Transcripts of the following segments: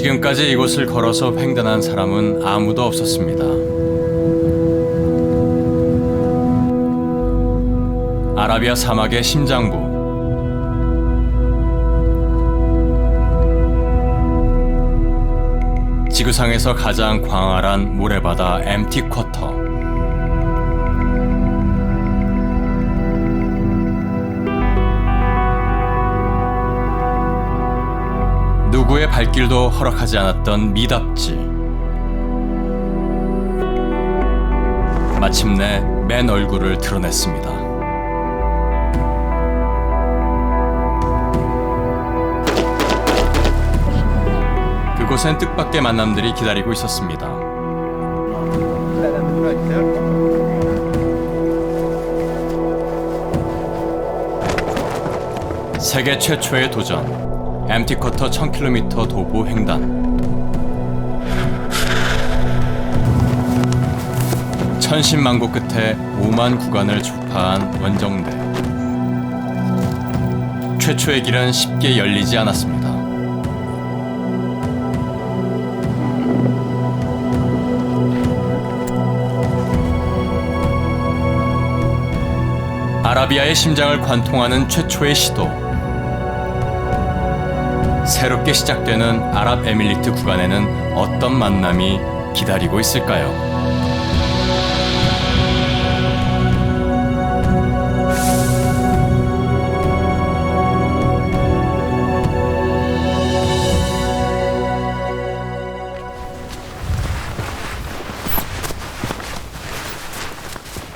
지금까지 이곳을 걸어서 횡단한 사람은 아무도 없었습니다. 아라비아 사막의 심장부. 지구상에서 가장 광활한 모래바다 엠티 쿼터. 누구의 발길도 허락하지 않았던 미답지. 마침내 맨 얼굴을 드러냈습니다. 그곳엔 뜻밖의 만남들이 기다리고 있었습니다. 세계 최초의 도전. 엠티 쿼터 1000km 도보 횡단. 천신만고 끝에 5만 구간을 주파한 원정대. 최초의 길은 쉽게 열리지 않았습니다. 아라비아의 심장을 관통하는 최초의 시도. 새롭게 시작되는 아랍에밀리트 구간에는 어떤 만남이 기다리고 있을까요?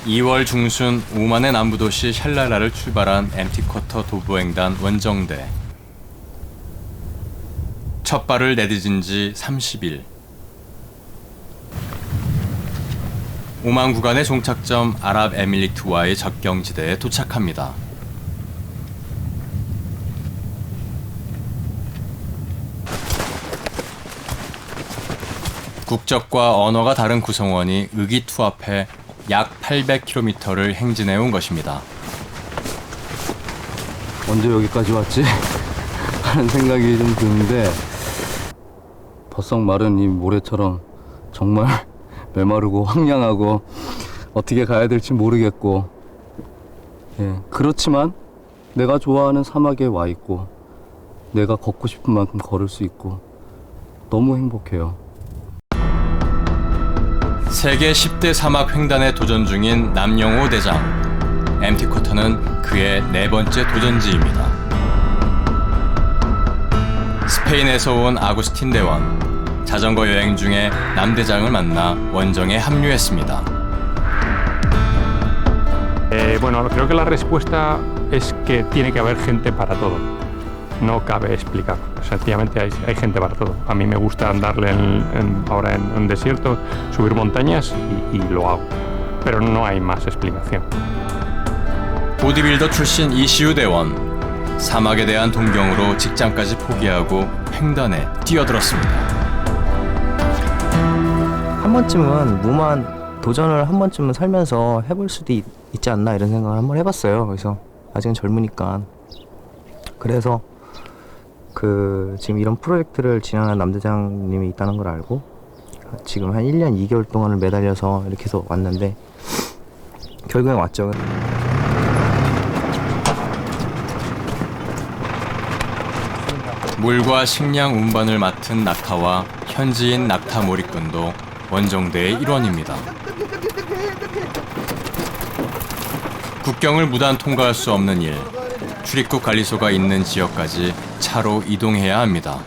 (2월) 중순 오만의 남부도시 샬랄라를 출발한 엠티 쿼터 도보횡단 원정대. 첫 발을 내딛은 지 30일. 오만 구간의 종착점 아랍에밀리트와의 접경지대에 도착합니다. 국적과 언어가 다른 구성원이 의기투합해 약 800km를 행진해 온 것입니다. 언제 여기까지 왔지? 하는 생각이 좀 드는데 버석 마른 이 모래처럼 정말 메마르고 황량하고 어떻게 가야 될지 모르겠고, 그렇지만 내가 좋아하는 사막에 와 있고 내가 걷고 싶은 만큼 걸을 수 있고 너무 행복해요. 세계 10대 사막 횡단에 도전 중인 남영호 대장. 엠티 쿼터는 그의 4번째 도전지입니다. 스페인에서 온 아구스틴 대원. 자전거 여행 중에 남 대장을 만나 원정에 합류했습니다. Bueno, creo que la respuesta es que tiene que haber gente para todo. No cabe explicar. Sencillamente hay gente para todo. A mí me gusta andarle ahora en desierto, subir montañas y lo hago. Pero no hay más explicación. 보디빌더 출신 이시우 대원. 사막에 대한 동경으로 직장까지 포기하고 횡단에 뛰어들었습니다. 한 번쯤은 무모한 도전을 한 번쯤은 살면서 해볼 수도 있지 않나 이런 생각을 한번 해봤어요. 그래서 아직은 젊으니까. 그래서 지금 이런 프로젝트를 진행하는 남대장님이 있다는 걸 알고 지금 한 1년 2개월 동안을 매달려서 이렇게 해서 왔는데 결국엔 왔죠. 물과 식량 운반을 맡은 낙타와 현지인 낙타 몰입꾼도 원정대의 일원입니다. 국경을 무단 통과할 수 없는 일. 출입국 관리소가 있는 지역까지 차로 이동해야 합니다.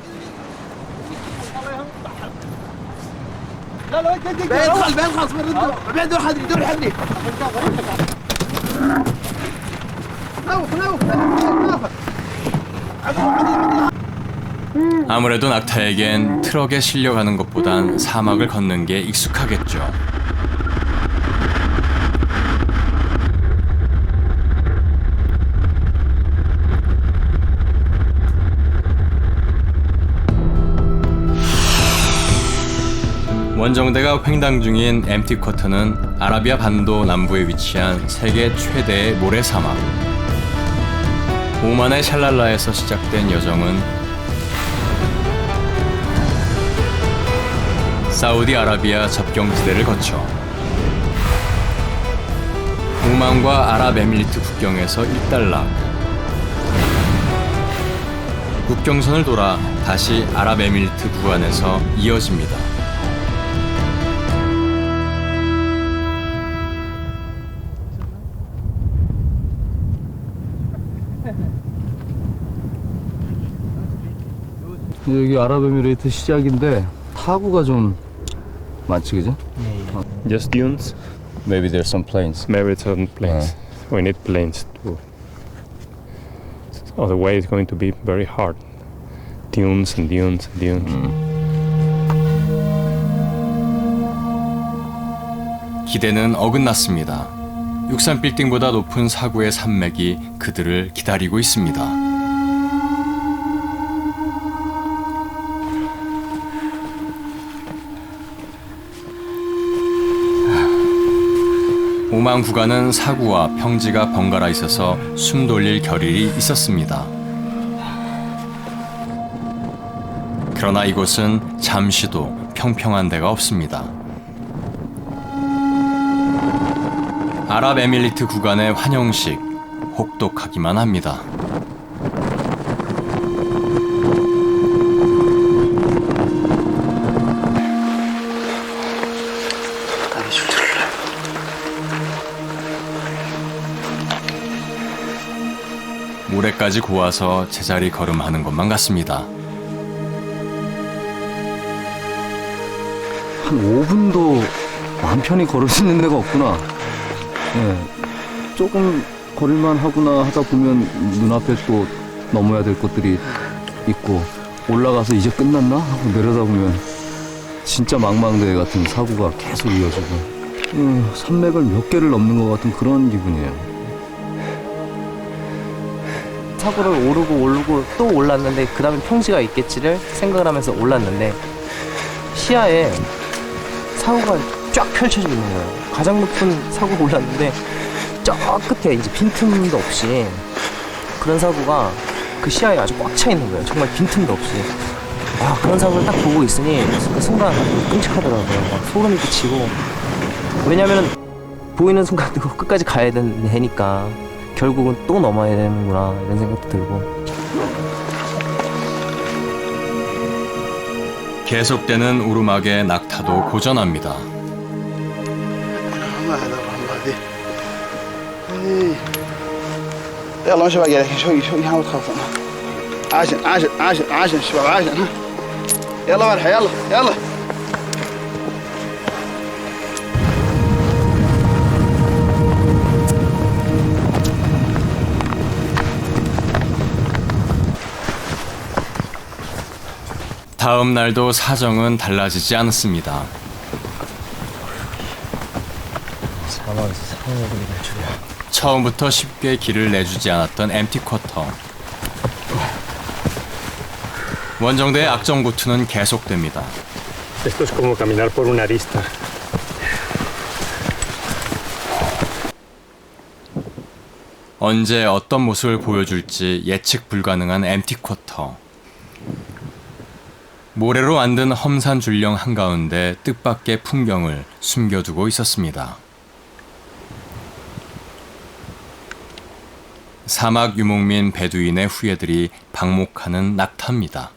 아무래도 낙타에겐 트럭에 실려가는 것보단 사막을 걷는 게 익숙하겠죠. 원정대가 횡단 중인 엠티 쿼터는 아라비아 반도 남부에 위치한 세계 최대의 모래사막. 오만의 샬랄라에서 시작된 여정은 사우디아라비아 접경지대를 거쳐 오만과 아랍에미리트 국경에서 일단락, 국경선을 돌아 다시 아랍에미리트 구간에서 이어집니다. 여기 아랍에미레이트 시작인데 타구가 좀 많지, 그죠? Just dunes. Maybe there's some planes. Maybe it's on planes. We need planes too. Otherwise, it's going to be very hard. Dunes and dunes and dunes. 기대는 어긋났습니다. 63 빌딩보다 높은 사구의 산맥이 그들을 기다리고 있습니다. 오만 구간은 사구와 평지가 번갈아 있어서 숨 돌릴 겨를이 있었습니다. 그러나 이곳은 잠시도 평평한 데가 없습니다. 아랍에미리트 구간의 환영식, 혹독하기만 합니다. 모래까지 고와서 제자리 걸음하는 것만 같습니다. 한 5분도 마음 편히 걸을 수 있는 데가 없구나. 네. 조금 걸을만 하구나 하다 보면 눈앞에 또 넘어야 될 것들이 있고, 올라가서 이제 끝났나 하고 내려다보면 진짜 망망대해 같은 사고가 계속 이어지고, 산맥을 몇 개를 넘는 것 같은 그런 기분이에요. 사고를 오르고 또 올랐는데 그 다음에 평지가 있겠지를 생각을 하면서 올랐는데 시야에 사고가 쫙 펼쳐져 있는 거예요. 가장 높은 사고가 올랐는데 저 끝에 이제 빈틈도 없이 그런 사고가 그 시야에 아주 꽉 차 있는 거예요. 정말 빈틈도 없이. 아, 그런 사고를 딱 보고 있으니 그 순간 끔찍하더라고요. 막 소름이 끼치고. 왜냐면은 보이는 순간도 끝까지 가야 되니까 결국은 또 넘어야 되는구나 이런 생각도 들고. 계속되는 오르막에 낙타도 고전합니다. يلا شباب قاعد شوي شوي حاول تخافون عاشن شباب عاشن ها يلا مرحبا يلا 다음 날도 사정은 달라지지 않았습니다. 처음부터 쉽게 길을 내주지 않았던 MT쿼터. 원정대의 악정고투는 계속됩니다. Esto es como caminar por una arista. 언제 어떤 모습을 보여줄지 예측 불가능한 MT쿼터. 모래로 만든 험산 줄령 한가운데 뜻밖의 풍경을 숨겨두고 있었습니다. 사막 유목민 베두인의 후예들이 방목하는 낙타입니다.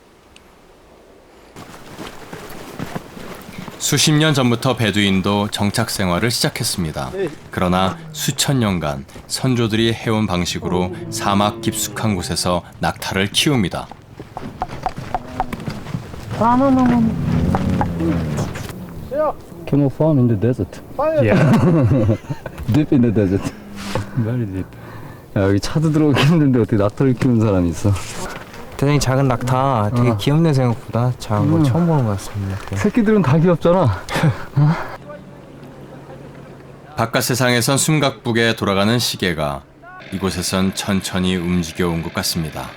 수십 년 전부터 베두인도 정착 생활을 시작했습니다. 그러나 수천 년간 선조들이 해온 방식으로 사막 깊숙한 곳에서 낙타를 키웁니다. Camel farm in the desert. Yeah, Deep in the desert. very deep. 야, 여기 차도 들어오기 힘든데 어떻게 낙타를 키우는 사람이 있어? 대단히 작은 낙타 되게 귀엽네. 생각보다 작은 거 처음 보는 것 같습니다. 네. 새끼들은 다 귀엽잖아. 바깥 세상에선 숨가쁘게 돌아가는 시계가 이곳에선 천천히 움직여 온 것 같습니다.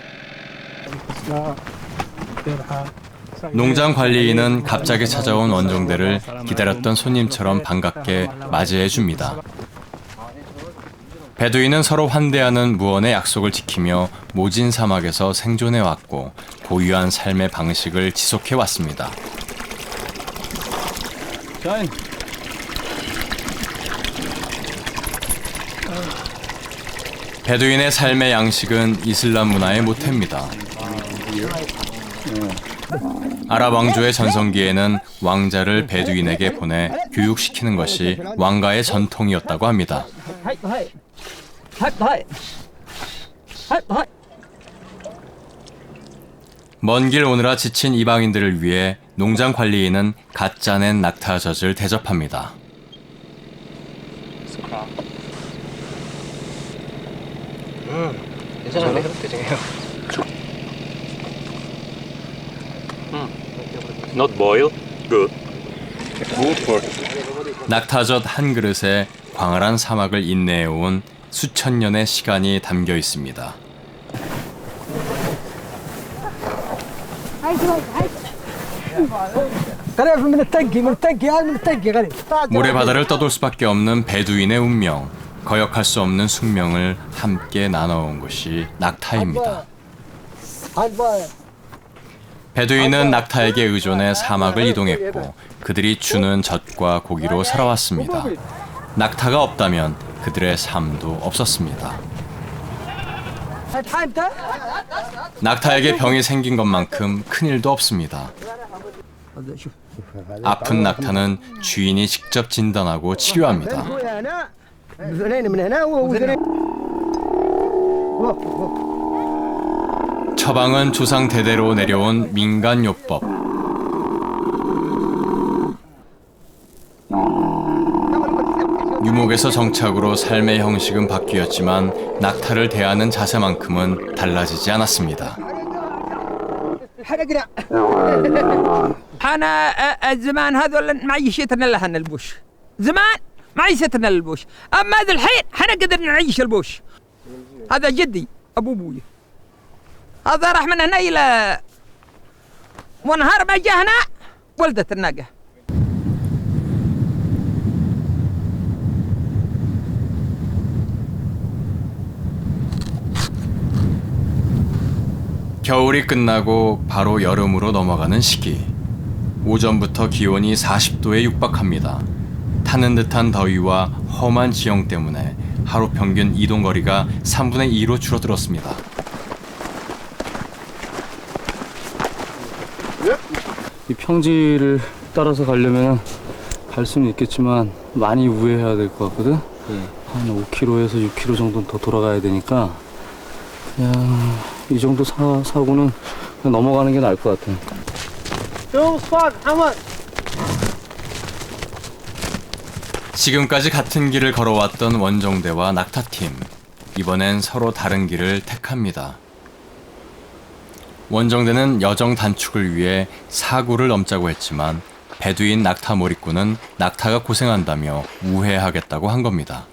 농장 관리인은 갑자기 찾아온 원정대를 기다렸던 손님처럼 반갑게 맞이해 줍니다. 베두인은 서로 환대하는 무언의 약속을 지키며 모진 사막에서 생존해 왔고 고유한 삶의 방식을 지속해 왔습니다. 샤인. 베두인의 삶의 양식은 이슬람 문화의 모태입니다. 아랍 왕조의 전성기에는 왕자를 베두인에게 보내 교육시키는 것이 왕가의 전통이었다고 합니다. 먼 길 오느라 지친 이방인들을 위해 농장 관리인은 갓 짜낸 낙타젖을 대접합니다. 괜찮은데? 대중해요. Not boiled. Good. 낙타젖 한 그릇에 광활한 사막을 인내해온 수천 년의 시간이 담겨 있습니다. 모래바다를 떠돌 수밖에 없는 베두인의 운명, 거역할 수 없는 숙명을 함께 나눠온 것이 낙타입니다. 베두인은 낙타에게 의존해 사막을 이동했고 그들이 주는 젖과 고기로 살아왔습니다. 낙타가 없다면 그들의 삶도 없었습니다. 낙타에게 병이 생긴 것만큼 큰일도 없습니다. 아픈 낙타는 주인이 직접 진단하고 치료합니다. 처방은 조상 대대로 내려온 민간요법. 유목에서 정착으로 삶의 형식은 바뀌었지만 낙타를 대하는 자세만큼은 달라지지 않았습니다. أنا الزمان هذول معيشتنا لهن البوش زمان معيشتنا للبوش أما هذا الحين حنا قدرنا نعيش البوش هذا جدي أبو أبوي هذا راح من هنا إلى ونهار ما جاء هنا ولدت الناقة 겨울이 끝나고 바로 여름으로 넘어가는 시기. 오전부터 기온이 40도에 육박합니다. 타는 듯한 더위와 험한 지형 때문에 하루 평균 이동거리가 3분의 2로 줄어들었습니다. 이 평지를 따라서 가려면 갈 수는 있겠지만 많이 우회해야 될 것 같거든. 한 5km에서 6km 정도는 더 돌아가야 되니까 그냥 이 정도 사고는 그냥 넘어가는 게 나을 것 같아. 지금까지 같은 길을 걸어왔던 원정대와 낙타팀. 이번엔 서로 다른 길을 택합니다. 원정대는 여정 단축을 위해 사구를 넘자고 했지만 베두인 낙타 몰입꾼은 낙타가 고생한다며 우회하겠다고 한 겁니다.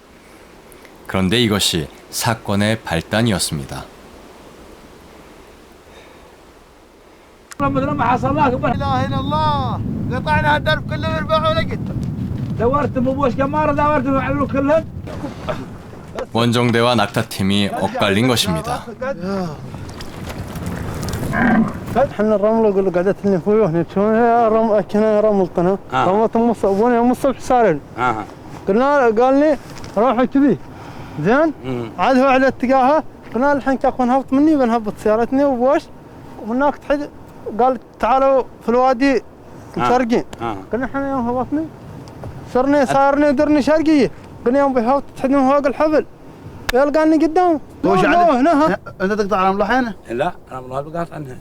그런데 이것이 사건의 발단이었습니다. لا اله الا الله قطعنا الدرب كله يربح ولقيت دورت مبوش قمارة دورت على كلهم 원정대와 낙타팀이 엇갈린 것입니다. احنا الرمله يقول قعدت لي فوق هنا شلون كنا رمل قناه رملت من الصبح صار قلنا قال لي روح كذي زين عاد هو على اتجاهها قلنا الحين كاكون هبط مني بنهبط سيارتني وبوش وهناك تحد قال تعالوا في الوادي شرقي قلنا احنا يوم هبطني صارني درني شرقيه قلنا يوم بيهبط تحدهم فوق الحبل يلقاني قدام وش هنا انت تقطع رمله الحين؟ لا أنا ما بقاط عنها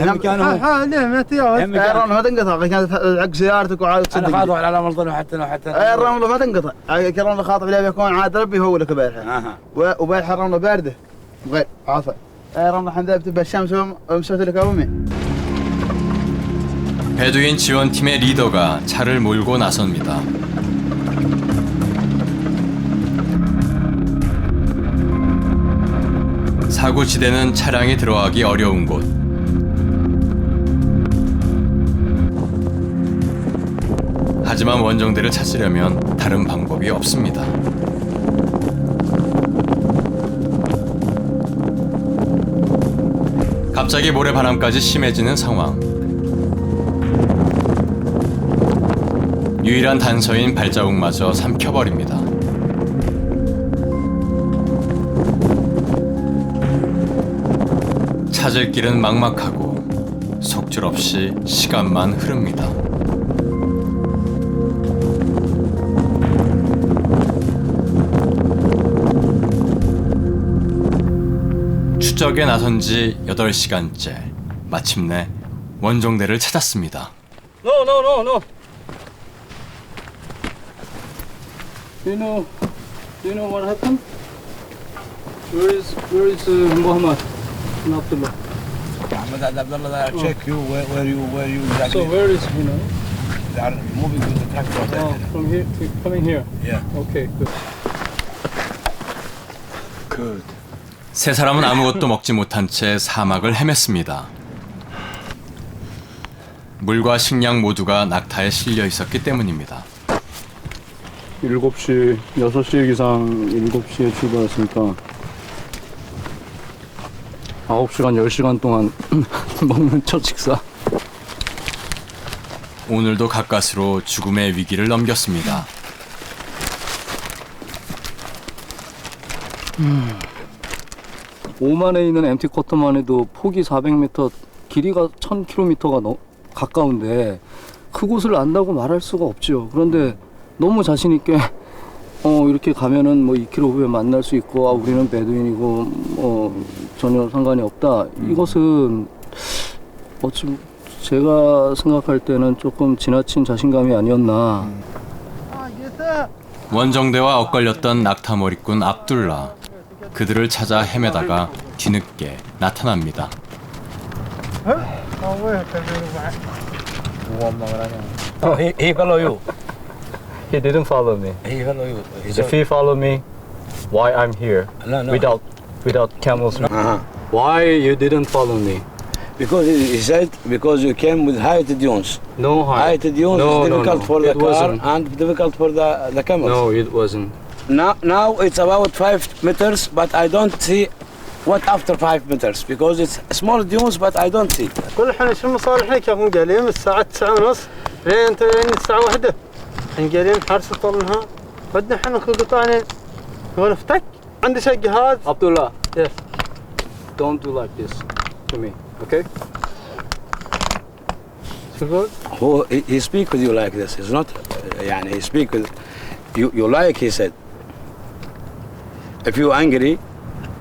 هم كانوا ليه ما تياه الرمله ما تنقطع كانت عق سيارتك وعاد أنا تصدق خاطر على رمضان حتى الرمله ما تنقطع الرمله خاطب لا بيكون عاد ربي هو لك بارحه وبارحه الرمله بارده غير عفوا الرمله الحين ذابت بالشمس ومسوت لك امي 베두인 지원팀의 리더가 차를 몰고 나섭니다. 사고지대는 차량이 들어가기 어려운 곳. 하지만 원정대를 찾으려면 다른 방법이 없습니다. 갑자기 모래바람까지 심해지는 상황. 유일한 단서인 발자국마저 삼켜버립니다. 찾을 길은 막막하고 속절없이 시간만 흐릅니다. 추적에 나선 지 8시간째 마침내 원종대를 찾았습니다. No, no, no, no. Do you know what happened? Where is Muhammad and Abdullah? Ahmed and Abdullah, check you where you exactly. So where is he now? They are moving with the tractor. Oh, from here to coming here. Yeah. Okay, good. Good. 세 사람은 아무것도 먹지 못한 채 사막을 헤맸습니다. 물과 식량 모두가 낙타에 실려 있었기 때문입니다. 7시, 6시 기상 7시에 출발했으니까 9시간, 10시간 동안 먹는 첫 식사. 오늘도 가까스로 죽음의 위기를 넘겼습니다. 오만에 있는 MT 쿼터만 해도 폭이 400m, 길이가 1000km가 가까운데 그곳을 안다고 말할 수가 없죠. 그런데 너무 자신 있게 이렇게 가면은 뭐 2km 후에 만날 수 있고 우리는 베두인이고 전혀 상관이 없다. 이것은 어찌 제가 생각할 때는 조금 지나친 자신감이 아니었나. 원정대와 엇걸렸던 낙타머리꾼 압둘라. 그들을 찾아 헤매다가 뒤늦게 나타납니다. Oh, he follow you. He didn't follow me. He follow you. If he follow me, why I'm here No. without camels? Uh-huh. Why you didn't follow me? Because he said because you came with high dunes. No High dunes No, is no, difficult no. for the It car wasn't. and difficult for the camels. No, it wasn't. Now it's about 5 meters, but I don't see what after 5 meters because it's small dunes, but I don't see. كل حين شو مصالحنا كانوا قايلين من الساعة 9:30 لين الساعة 1 حين قايلين حارس النهار بدنا احنا ناخذ قطعنا نقول افتك عندي شق جهاز. Abdullah, yes. Don't do like this to me, okay? شو يقول؟ Who he speak with you like this? It's not. يعني he speak with you. You like he said. If you angry,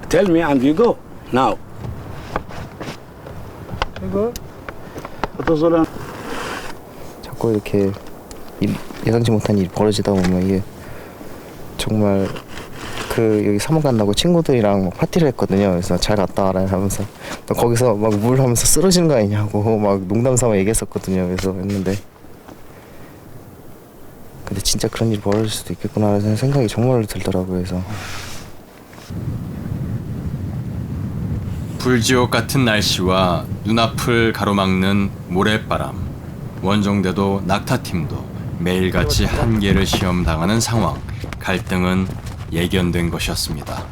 tell me and you go now. يقول توصل 자꾸 이렇게 예상치 못한 일이 벌어지다 보면 이게 정말 여기 사막 간다고 친구들이랑 막 파티를 했거든요. 그래서 잘 갔다 와라 하면서 거기서 막 물 하면서 쓰러지는 거 아니냐고 막 농담 삼아 얘기했었거든요. 그래서 했는데 근데 진짜 그런 일이 벌어질 수도 있겠구나라는 생각이 정말로 들더라고요. 그래서 불지옥 같은 날씨와 눈앞을 가로막는 모래바람. 원정대도 낙타팀도 매일같이 한계를 시험당하는 상황. 갈등은 예견된 것이었습니다.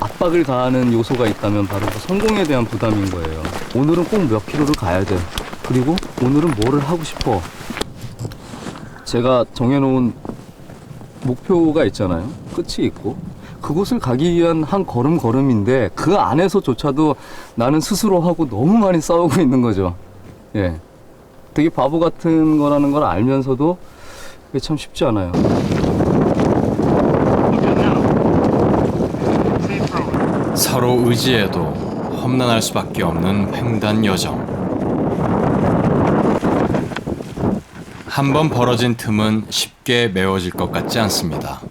압박을 가하는 요소가 있다면 바로 그 성공에 대한 부담인 거예요. 오늘은 꼭 몇 킬로를 가야 돼. 그리고 오늘은 뭐를 하고 싶어. 제가 정해놓은 목표가 있잖아요. 끝이 있고 그곳을 가기 위한 한 걸음인데 그 안에서조차도 나는 스스로하고 너무 많이 싸우고 있는 거죠. 예, 되게 바보 같은 거라는 걸 알면서도 그게 참 쉽지 않아요. 서로 의지해도 험난할 수밖에 없는 횡단 여정. 한번 벌어진 틈은 쉽게 메워질 것 같지 않습니다.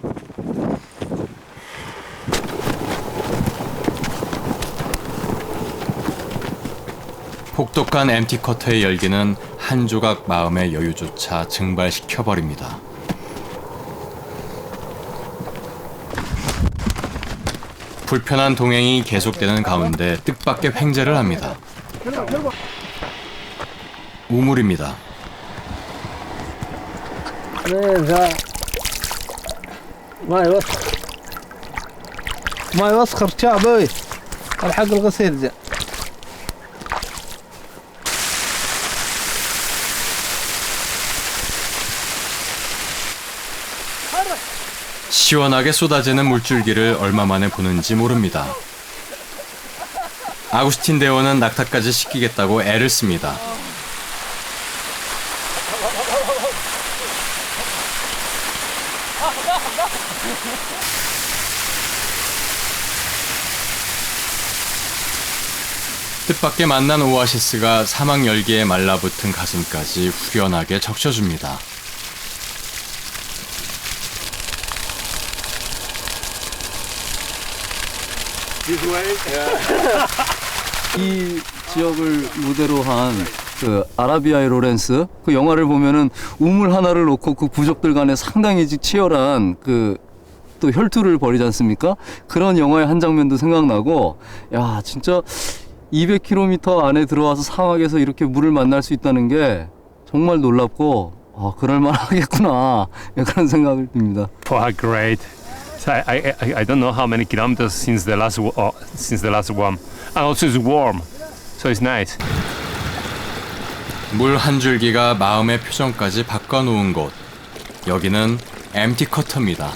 혹독한 MT 커터의 열기는 한 조각 마음의 여유조차 증발시켜버립니다. 불편한 동행이 계속되는 가운데 뜻밖의 횡재를 합니다. 우물입니다. ما يوسخر شعبي الحق الغسيل جاء 시원하게 쏟아지는 물줄기를 얼마 만에 보는지 모릅니다. 아구스틴 대원은 낙타까지 시키겠다고 애를 씁니다. 뜻밖의 만난 오아시스가 사막 열기에 말라붙은 가슴까지 후련하게 적셔줍니다. 이 지역을 무대로 한 그 아라비아의 로렌스 그 영화를 보면은 우물 하나를 놓고 그 부족들 간에 상당히 치열한 그 또 혈투를 벌이지 않습니까? 그런 영화의 한 장면도 생각나고 야 진짜 200km 안에 들어와서 사막에서 이렇게 물을 만날 수 있다는 게 정말 놀랍고 그럴만 하겠구나 그런 생각을 듭니다. Wow, great. So I don't know how many kilometers since the last one, and also it's warm, so it's nice. 물 한 줄기가 마음의 표정까지 바꿔놓은 곳. 여기는 엠티 커터입니다.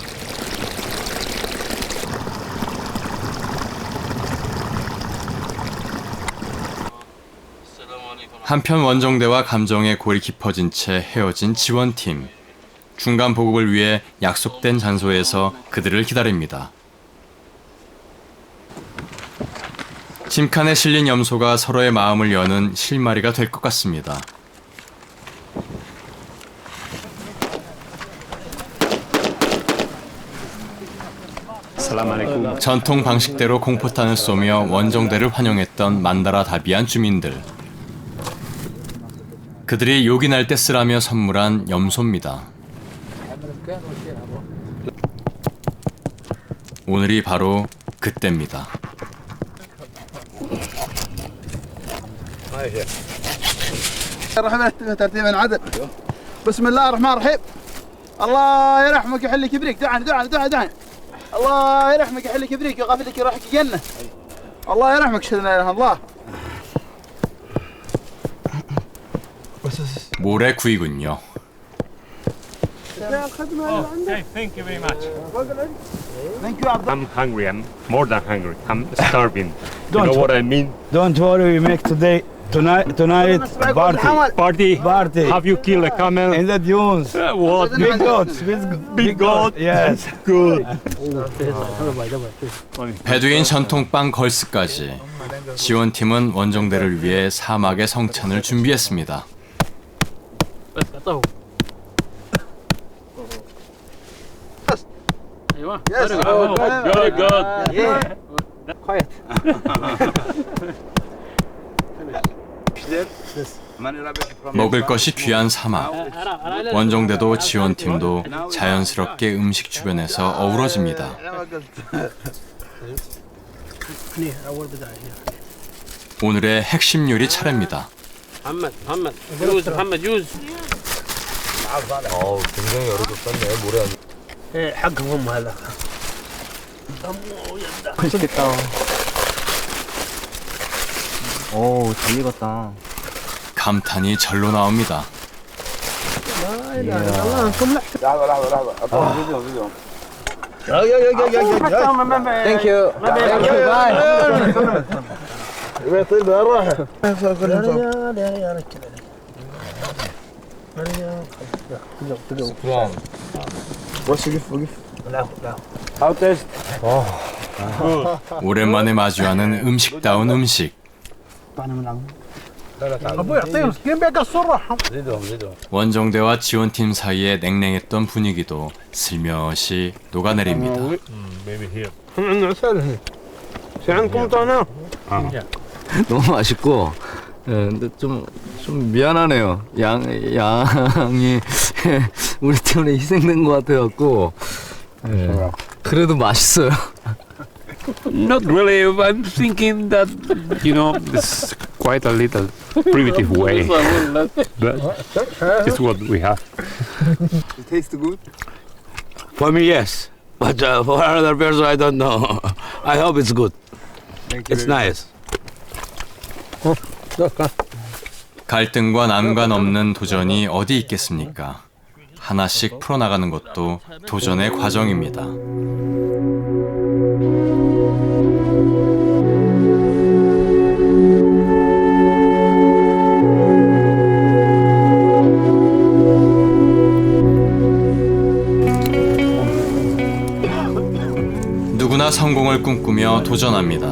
한편 원정대와 감정에 골이 깊어진 채 헤어진 지원팀. 중간 보급을 위해 약속된 장소에서 그들을 기다립니다. 짐칸에 실린 염소가 서로의 마음을 여는 실마리가 될 것 같습니다. 전통 방식대로 공포탄을 쏘며 원정대를 환영했던 만다라 다비안 주민들. 그들이 요긴할 때 쓰라며 선물한 염소입니다. 오늘이 바로 그때입니다. ترتيبا عدل. بسم الله الرحمن الرحيم. الله يرحمك يحل كبريك. دعني دعني دعني دعني. الله يرحمك يحل كبريك ويغفر لك يروحك الجنة. الله يرحمك اشهد ان لا اله الا الله. 모래구이군요. Okay, thank you very much. Thank you عبد. I'm hungry. I'm more than hungry. I'm starving. You know what I mean? Don't worry, we make tonight party. Party. Have you killed a camel? In the dunes. What? Big goats. Big goat. Yes. Good. 베두인 전통빵 걸스까지. 지원팀은 원정대를 위해 사막의 성찬을 준비했습니다. Yes. Very good. Yeah. Quiet. 먹을 것이 귀한 사막. 원정대도 지원팀도 자연스럽게 음식 주변에서 어우러집니다. 오늘의 핵심 요리 차례입니다. 굉장히 여러 줬었네 모래 안. 맛있겠다. 오, 잘 익었다. 감탄이 절로 나옵니다. Thank you. How taste? 오랜만에 마주하는 음식다운 음식. 원정대와 지원팀 사이의 냉랭했던 분위기도 슬며시 녹아내립니다. 너무 맛있고 근데 좀 미안하네요. 양이 우리 때문에 희생된 것 같아갖고 그래도 맛있어요. Not really. I'm thinking that, you know, it's quite a little primitive way. But it's what we have. It tastes good. For me, yes. But for another person, I don't know. I hope it's good. It's nice. 갈등과 난관 없는 도전이 어디 있겠습니까? 하나씩 풀어나가는 것도 도전의 과정입니다. 누구나 성공을 꿈꾸며 도전합니다.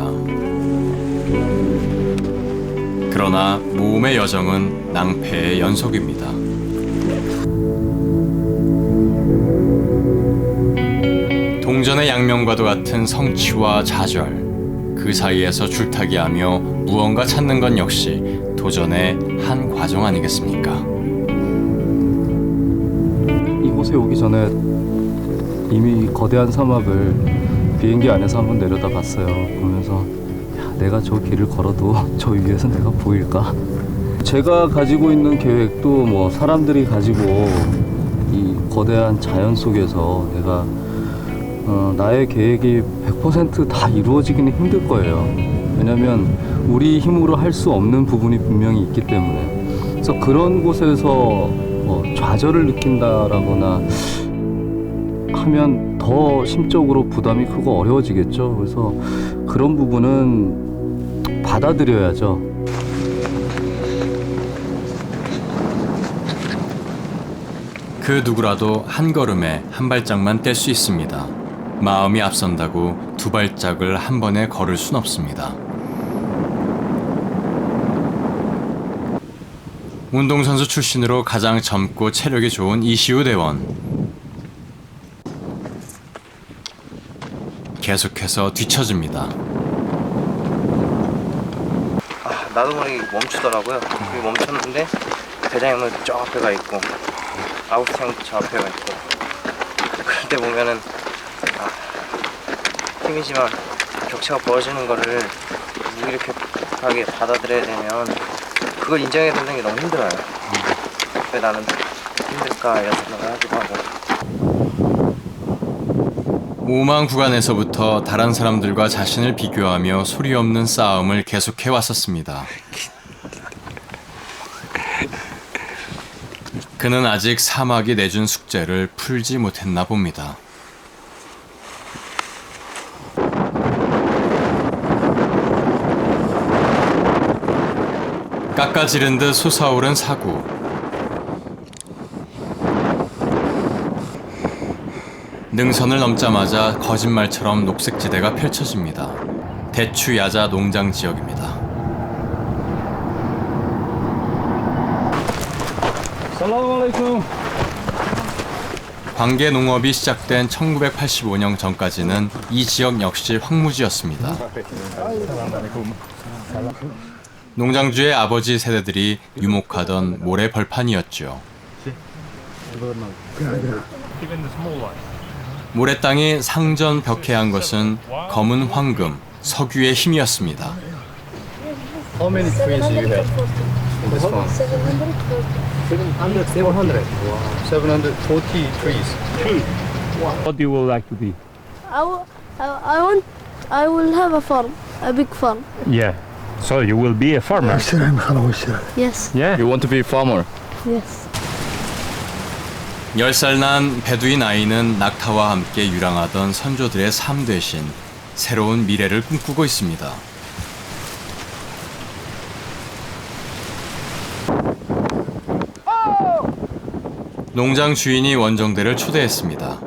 그러나 모험의 여정은 낭패의 연속입니다. 동전의 양면과도 같은 성취와 좌절, 그 사이에서 줄타기하며 무언가 찾는 건 역시 도전의 한 과정 아니겠습니까? 이곳에 오기 전에 이미 거대한 사막을 비행기 안에서 한번 내려다 봤어요. 보면서 야, 내가 저 길을 걸어도 저 위에서 내가 보일까? 제가 가지고 있는 계획도 뭐 사람들이 가지고 이 거대한 자연 속에서 내가 나의 계획이 100% 다 이루어지기는 힘들 거예요. 왜냐면 우리 힘으로 할 수 없는 부분이 분명히 있기 때문에. 그래서 그런 곳에서 좌절을 느낀다라거나 하면 더 심적으로 부담이 크고 어려워지겠죠. 그래서 그런 부분은 받아들여야죠. 그 누구라도 한 걸음에 한 발짝만 뗄 수 있습니다. 마음이 앞선다고 두 발짝을 한 번에 걸을 순 없습니다. 운동선수 출신으로 가장 젊고 체력이 좋은 이시우 대원. 계속해서 뒤처집니다. 나도 모르게 멈추더라고요. 여기 멈췄는데 대장님은 저 앞에가 있고 아웃스탕도 저 앞에가 있고 그럴 때 보면은 힘이지만 격차가 벌어지는 거를 무기력하게 받아들여야 되면 그걸 인정해야 되는 게 너무 힘들어요. 왜 나는 힘들까 이런 생각을 하기도 하고. 오만 구간에서부터 다른 사람들과 자신을 비교하며 소리 없는 싸움을 계속해 왔었습니다. 그는 아직 사막이 내준 숙제를 풀지 못했나 봅니다. 깎아지른 듯 솟아오른 사구. 능선을 넘자마자 거짓말처럼 녹색지대가 펼쳐집니다. 대추 야자 농장 지역입니다. 관계 농업이 시작된 1985년 전까지는 이 지역 역시 황무지였습니다. 농장주의 아버지 세대들이 유목하던 모래 벌판이었죠. 모래 땅이 상전벽해한 것은 검은 황금, 석유의 힘이었습니다. How many trees do you have in this farm? 700. 740 trees. What do you would like to be? I will have a farm, a big farm. Yeah. So you will be a farmer. Yes, Yeah. You want to be a farmer? yes. 10살 난 베두인 아이는 낙타와 함께 유랑하던 선조들의 삶 대신 새로운 미래를 꿈꾸고 있습니다. 농장 주인이 원정대를 초대했습니다.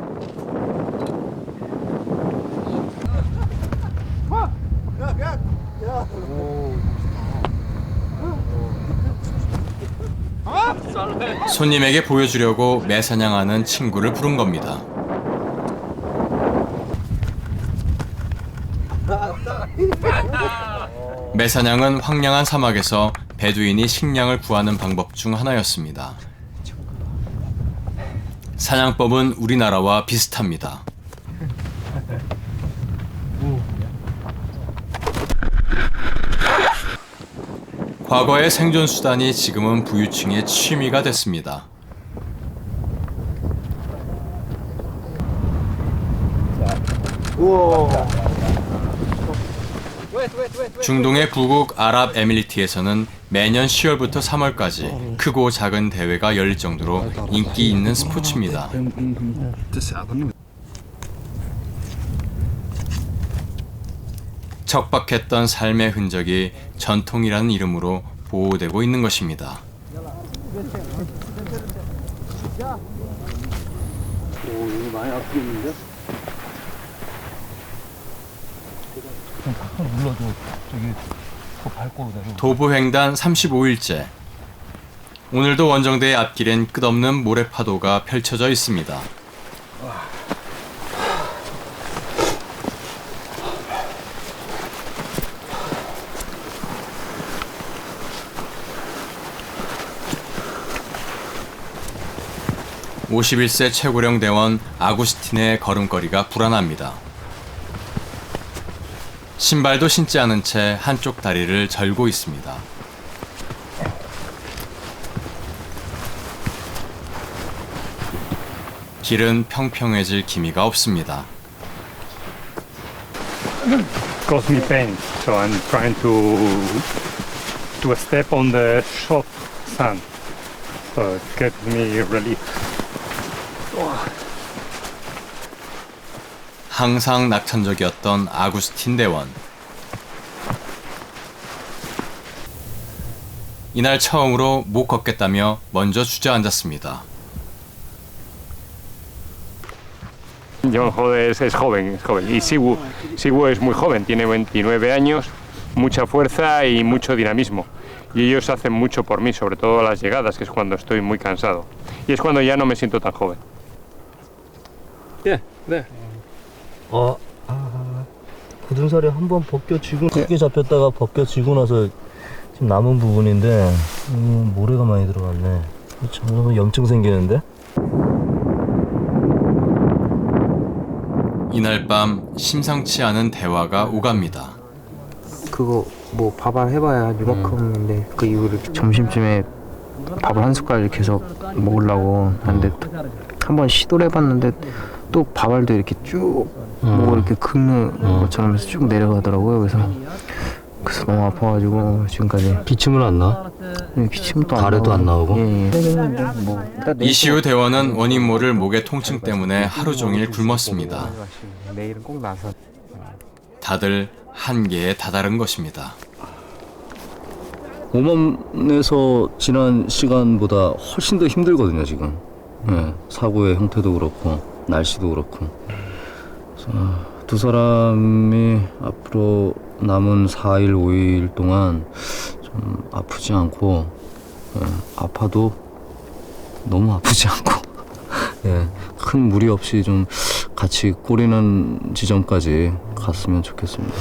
손님에게 보여주려고 매사냥하는 친구를 부른 겁니다. 매사냥은 황량한 사막에서 베두인이 식량을 구하는 방법 중 하나였습니다. 사냥법은 우리나라와 비슷합니다. 과거의 생존 수단이 지금은 부유층의 취미가 됐습니다. 중동의 부국 아랍에미리트에서는 매년 10월부터 3월까지 크고 작은 대회가 열릴 정도로 인기 있는 스포츠입니다. 척박했던 삶의 흔적이 전통이라는 이름으로 보호되고 있는 것입니다. 도보횡단 35일째. 오늘도 원정대의 앞길엔 끝없는 모래파도가 펼쳐져 있습니다. (51세) 최고령 대원 아구스틴의 걸음걸이가 불안합니다. 신발도 신지 않은 채 한쪽 다리를 절고 있습니다. 길은 평평해질 기미가 없습니다. Cause me pain, so I'm trying to step on the soft sand, so it gives me relief. 항상 낙천적이었던 아구스틴 대원. 이날 처음으로 못 걷겠다며 먼저 주저앉았습니다. John Jodes es joven, y Siwu es muy joven, tiene 29 años, mucha fuerza y mucho dinamismo. Y ellos hacen mucho por mí, sobre todo las llegadas, que es cuando estoy muy cansado. Y es cuando ya no me siento tan joven. 굳은살이 한번 벗겨지고 크게 잡혔다가 벗겨지고 나서 지금 남은 부분인데 모래가 많이 들어갔네. 참 염증 생기는데? 이날 밤 심상치 않은 대화가 오갑니다. 그거 뭐 밥알 해봐야 이만큼인데 그 이후로 점심쯤에 밥을 한 숟갈 계속 먹으려고 하는데 한번 시도를 해봤는데 또 밥알도 이렇게 쭉 뭐 이렇게 긁는 것처럼 해서 쭉 내려가더라고요. 그래서 너무 아파가지고 지금까지. 기침은 안 나? 기침도 가래도 안 나오고? 이시우 대원은 원인 모를 목의 통증 때문에 하루 종일 굶었습니다. 내일은 꼭 나서. 다들 한계에 다다른 것입니다. 오만에서 지난 시간보다 훨씬 더 힘들거든요 지금. 사고의 형태도 그렇고 날씨도 그렇고. 그래서 두 사람이 앞으로 남은 4일 5일 동안 좀 아프지 않고 아파도 너무 아프지 않고 큰 무리 없이 좀 같이 꼬리는 지점까지 갔으면 좋겠습니다.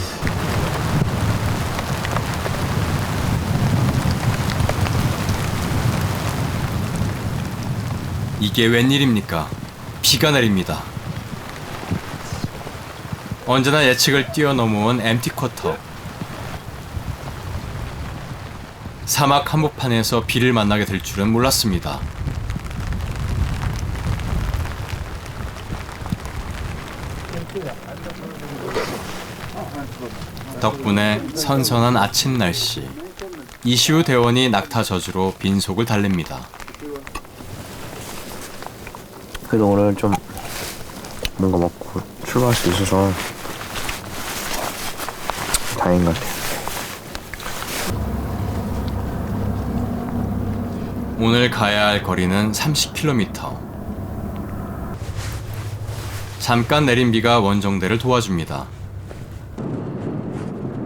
이게 웬일입니까? 비가 내립니다. 언제나 예측을 뛰어넘어온 엠티 쿼터. 사막 한복판에서 비를 만나게 될 줄은 몰랐습니다. 덕분에 선선한 아침 날씨. 이시우 대원이 낙타 저주로 빈속을 달랩니다. 그래도 오늘 좀 뭔가 먹고 출발할 수 있어서 다행인 것 같아요. 오늘 가야 할 거리는 30km. 잠깐 내린 비가 원정대를 도와줍니다.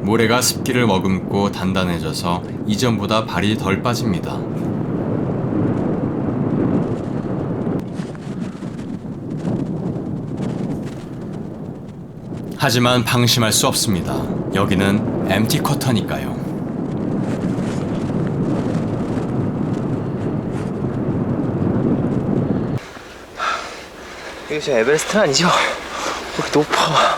모래가 습기를 머금고 단단해져서 이전보다 발이 덜 빠집니다. 하지만 방심할 수 없습니다. 여기는 엠티 쿼터니까요. 이게 진짜 에베레스트는 아니죠? 왜 이렇게 높아?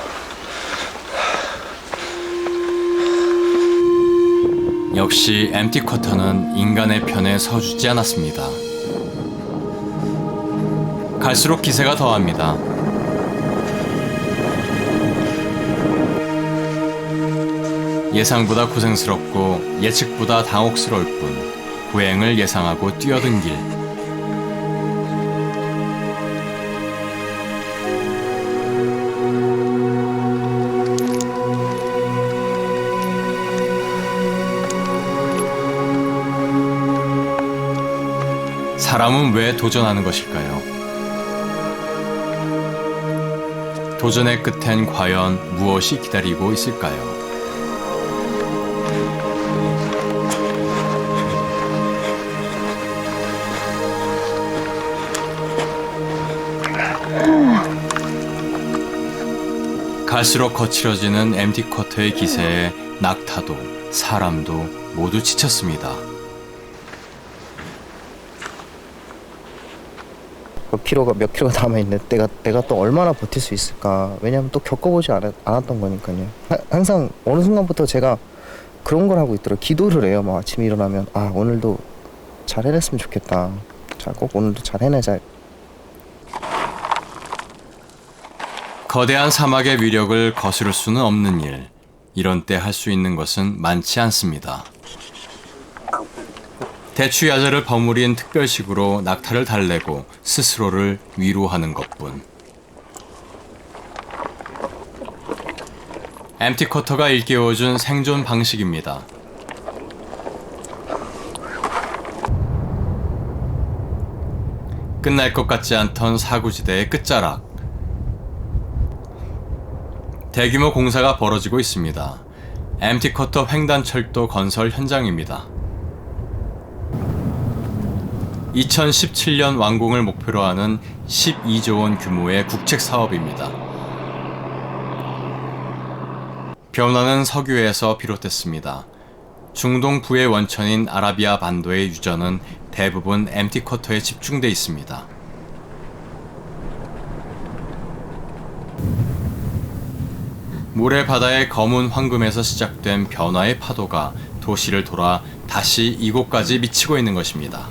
역시 엠티 쿼터는 인간의 편에 서주지 않았습니다. 갈수록 기세가 더합니다. 예상보다 고생스럽고 예측보다 당혹스러울 뿐 고행을 예상하고 뛰어든 길. 사람은 왜 도전하는 것일까요? 도전의 끝엔 과연 무엇이 기다리고 있을까요? 갈수록 거칠어지는 MT 쿼터의 기세에 낙타도 사람도 모두 지쳤습니다. 피로가 몇 킬로가 남아있는데 내가 또 얼마나 버틸 수 있을까. 왜냐면 또 겪어보지 않았던 거니까요. 항상 어느 순간부터 제가 그런 걸 하고 있더라고요. 기도를 해요. 막 아침에 일어나면 오늘도 잘 해냈으면 좋겠다. 자, 꼭 오늘도 잘 해내자. 거대한 사막의 위력을 거스를 수는 없는 일. 이런 때 할 수 있는 것은 많지 않습니다. 대추야자를 버무린 특별식으로 낙타를 달래고 스스로를 위로하는 것뿐. MT 쿼터가 일깨워준 생존 방식입니다. 끝날 것 같지 않던 사구지대의 끝자락. 대규모 공사가 벌어지고 있습니다. MT 쿼터 횡단철도 건설 현장입니다. 2017년 완공을 목표로 하는 12조 원 규모의 국책 사업입니다. 변화는 석유에서 비롯됐습니다. 중동 부의 원천인 아라비아 반도의 유전은 대부분 MT 쿼터에 집중돼 있습니다. 모래바다의 검은 황금에서 시작된 변화의 파도가 도시를 돌아 다시 이곳까지 미치고 있는 것입니다.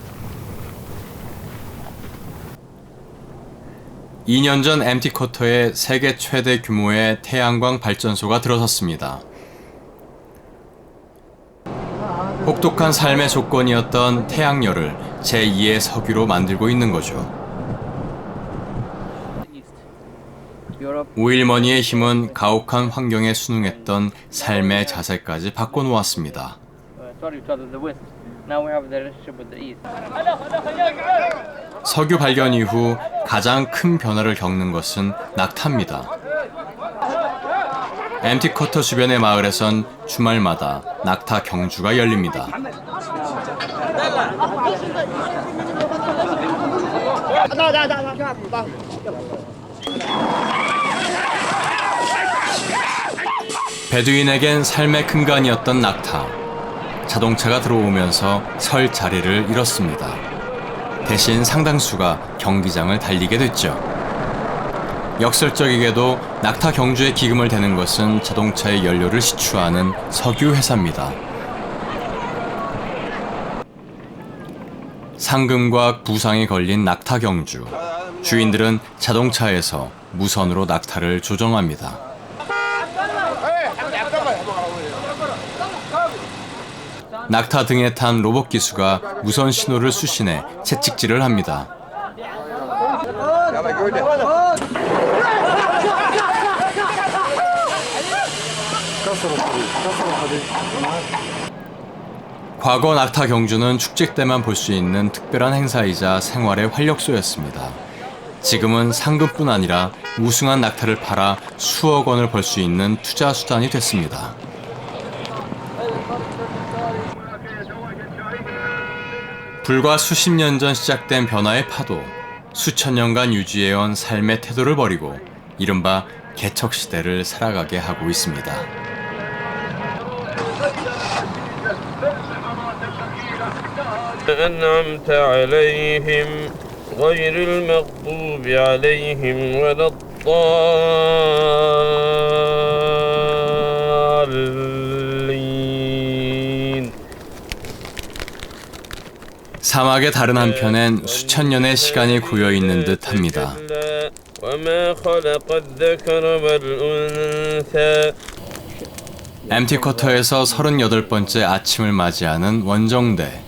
2년 전 MT 쿼터에 세계 최대 규모의 태양광 발전소가 들어섰습니다. 혹독한 삶의 조건이었던 태양열을 제2의 석유로 만들고 있는 거죠. 오일머니의 힘은 가혹한 환경에 순응했던 삶의 자세까지 바꿔놓았습니다. 석유 발견 이후 가장 큰 변화를 겪는 것은 낙타입니다. MT 쿼터 주변의 마을에선 주말마다 낙타 경주가 열립니다. 베두인에겐 삶의 근간이었던 낙타. 자동차가 들어오면서 설 자리를 잃었습니다. 대신 상당수가 경기장을 달리게 됐죠. 역설적이게도 낙타 경주의 기금을 대는 것은 자동차의 연료를 시추하는 석유 회사입니다. 상금과 부상이 걸린 낙타 경주. 주인들은 자동차에서 무선으로 낙타를 조정합니다. 낙타 등에 탄 로봇 기수가 무선 신호를 수신해 채찍질을 합니다. 과거 낙타 경주는 축제 때만 볼 수 있는 특별한 행사이자 생활의 활력소였습니다. 지금은 상금뿐 아니라 우승한 낙타를 팔아 수억 원을 벌 수 있는 투자 수단이 됐습니다. 불과 수십 년 전 시작된 변화의 파도, 수천 년간 유지해온 삶의 태도를 버리고 이른바 개척 시대를 살아가게 하고 있습니다. أنعمت عليهم غير المغضوب عليهم ولا الضالين. 사막의 다른 한편엔 수천 년의 시간이 고여 있는 듯합니다. وما خلق الذكر والأنثى 엠티쿼터에서 38번째 아침을 맞이하는 원정대.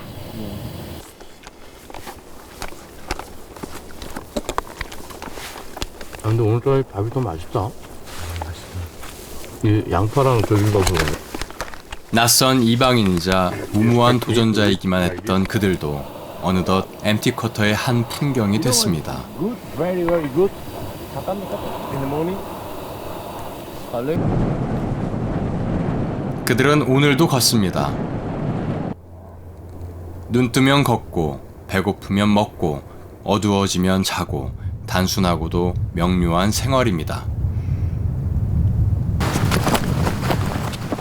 근데 오늘 밥이 더 맛있다. 이 양파랑 조림밥으로. 낯선 이방인이자 무모한 도전자이기만 했던 그들도 어느덧 엠티쿼터의 한 풍경이 됐습니다. Good, very good. In the morning. 그들은 오늘도 걷습니다. 눈 뜨면 걷고, 배고프면 먹고, 어두워지면 자고, 단순하고도 명료한 생활입니다.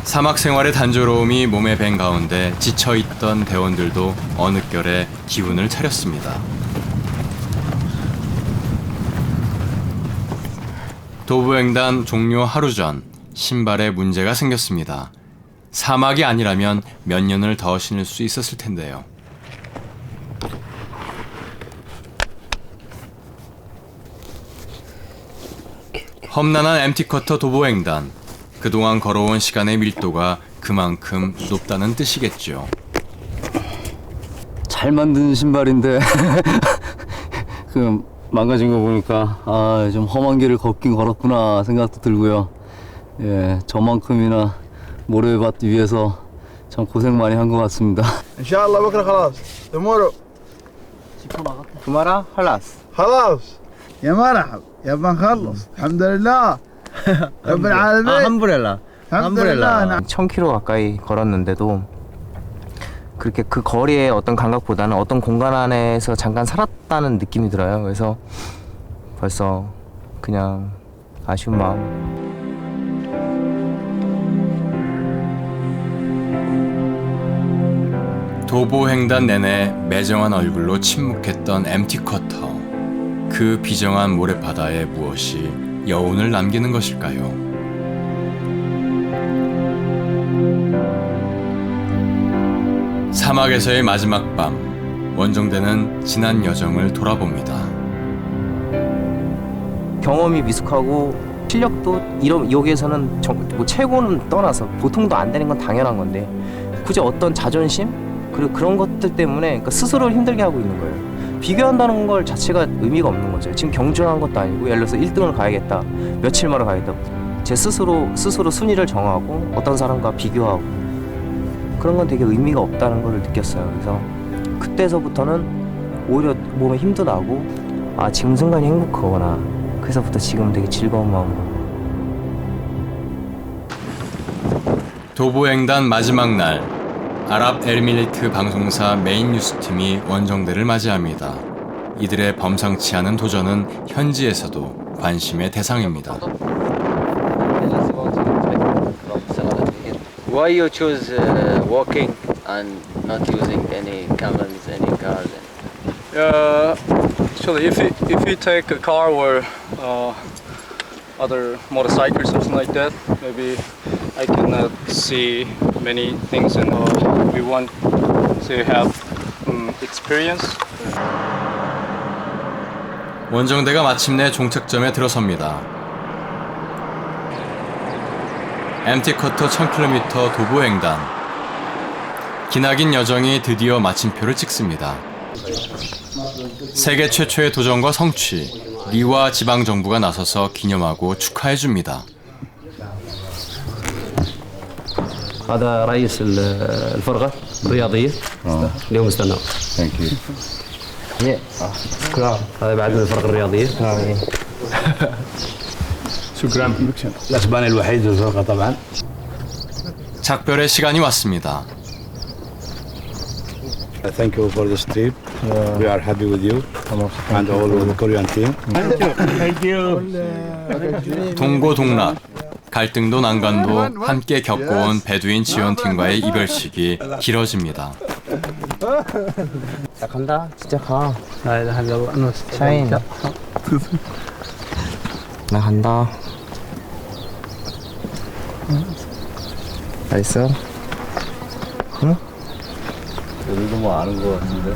사막 생활의 단조로움이 몸에 밴 가운데 지쳐있던 대원들도 어느 결에 기운을 차렸습니다. 도보횡단 종료 하루 전 신발에 문제가 생겼습니다. 사막이 아니라면 몇 년을 더 신을 수 있었을 텐데요. 험난한 엠티쿼터 도보횡단. 그동안 걸어온 시간의 밀도가 그만큼 높다는 뜻이겠죠. 잘 만든 신발인데 그 망가진 거 보니까 좀 험한 길을 걷긴 걸었구나 생각도 들고요. 예, 저만큼이나 모래밭 위에서 참 고생 많이 한 것 같습니다. ان شاء الله بكره خلاص تمروا 그마라 할라스. خلاص يا مرحب يا بنخلص الحمد لله رب العالمين 함브렐라. الحمد لله 1000km 가까이 걸었는데도 그렇게 그 거리의 어떤 감각보다는 어떤 공간 안에서 잠깐 살았다는 느낌이 들어요. 그래서 벌써 그냥 아쉬운 마음. 도보횡단 내내 매정한 얼굴로 침묵했던 엠티쿼터. 그 비정한 모래바다에 무엇이 여운을 남기는 것일까요? 사막에서의 마지막 밤, 원정대는 지난 여정을 돌아봅니다. 경험이 미숙하고 실력도 여기에서는 뭐 최고는 떠나서 보통도 안 되는 건 당연한 건데 굳이 어떤 자존심? 그리고 그런 것들 때문에 그러니까 스스로를 힘들게 하고 있는 거예요. 비교한다는 걸 자체가 의미가 없는 거죠. 지금 경주한 것도 아니고 예를 들어서 1등을 가야겠다, 며칠만을 가야겠다. 제 스스로 순위를 정하고 어떤 사람과 비교하고 그런 건 되게 의미가 없다는 걸 느꼈어요. 그래서 그때서부터는 오히려 몸에 힘도 나고 지금 순간이 행복하구나. 그래서부터 지금 되게 즐거운 마음으로. 도보횡단 마지막 날, 아랍 엘미리트 방송사 메인 뉴스팀이 원정대를 맞이합니다. 이들의 범상치 않은 도전은 현지에서도 관심의 대상입니다. Why you choose walking and not using any camels, any cars? Actually, if you take a car or other motorcycles, something like that, maybe I cannot see many things, and we want to have experience. 원정대가 마침내 종착점에 들어섭니다. 엠티쿼터 1000km 도보횡단. 기나긴 여정이 드디어 마침표를 찍습니다. 세계 최초의 도전과 성취, 리와 지방정부가 나서서 기념하고 축하해줍니다. هذا رئيس الفرقة الرياضية اليوم استنى. Thank you. هذا بعد من الفرقة الرياضية. شكرا. الأسباني الوحيد في الفرقة طبعا. 작별의 시간이 왔습니다. Thank you for this trip. We are happy with you and all of the Korean team. Thank you. 동고동락, 갈등도 난관도 함께 겪어온 베두인 지원팀과의 이별식이 길어집니다. 자 간다. 진짜 가. 샤인. 나 간다. 알겠어? 응? 우리도 뭐 아는 거 같은데.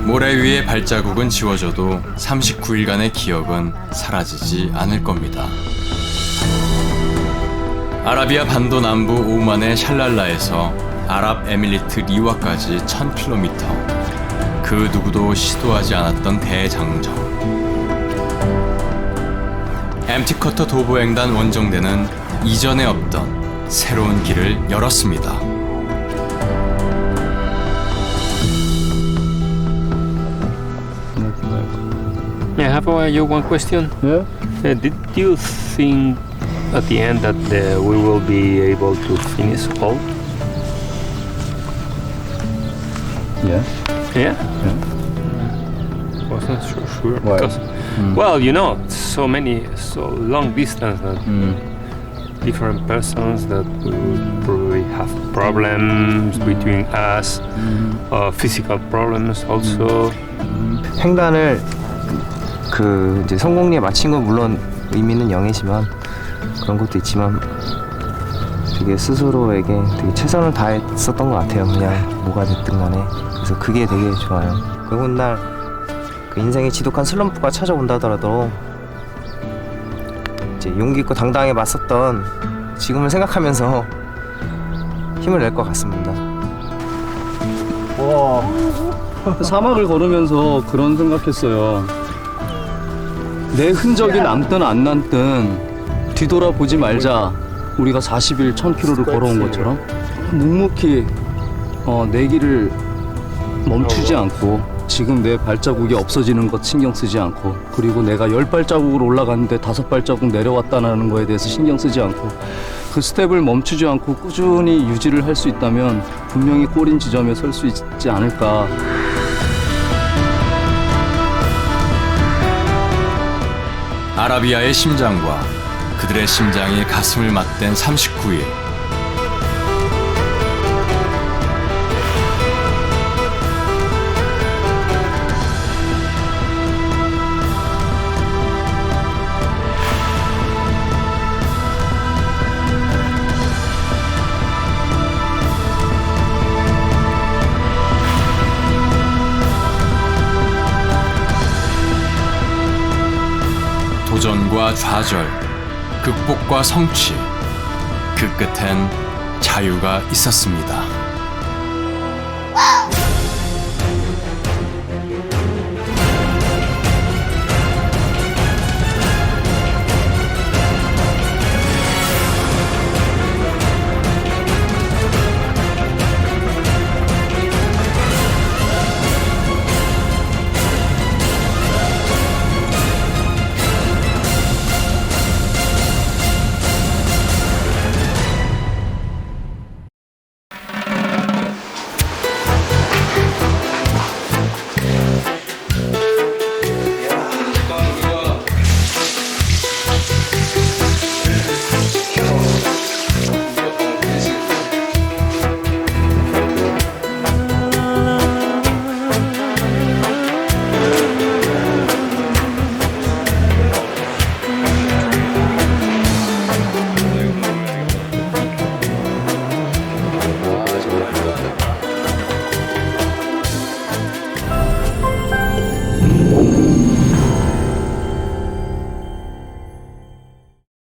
모래 위의 발자국은 지워져도 39일간의 기억은 사라지지 않을 겁니다. 아라비아 반도 남부 오만의 샬랄라에서 아랍에미리트 리와까지 1000km. 그 누구도 시도하지 않았던 대장정. 엠티커터 도보횡단 원정대는 이전에 없던 새로운 길을 열었습니다. I have you one question. Yeah. Did you think at the end that we will be able to finish all? Yeah. Yeah? Wasn't so sure. Why? Because, well, you know, so long distance that different persons that we would probably have problems between us, physical problems also. 횡단을 그 이제 성공리에 마친 건 물론 의미는 0이지만 그런 것도 있지만 되게 스스로에게 되게 최선을 다했었던 것 같아요. 그냥 뭐가 됐든 간에. 그래서 그게 되게 좋아요. 그 훗날 그 인생의 지독한 슬럼프가 찾아온다 하더라도 이제 용기 있고 당당하게 맞섰던 지금을 생각하면서 힘을 낼 것 같습니다. 와, 사막을 걸으면서 그런 생각했어요. 내 흔적이 남든 안 남든 뒤돌아보지 말자. 우리가 40일 1000km를 걸어온 것처럼 묵묵히 내 길을 멈추지 않고 지금 내 발자국이 없어지는 것 신경 쓰지 않고 그리고 내가 10발자국으로 올라갔는데 5발자국 내려왔다는 거에 대해서 신경 쓰지 않고 그 스텝을 멈추지 않고 꾸준히 유지를 할 수 있다면 분명히 꼬린 지점에 설 수 있지 않을까. 아라비아의 심장과 그들의 심장이 가슴을 맞댄 39일. 도전과 좌절, 극복과 성취, 그 끝엔 자유가 있었습니다.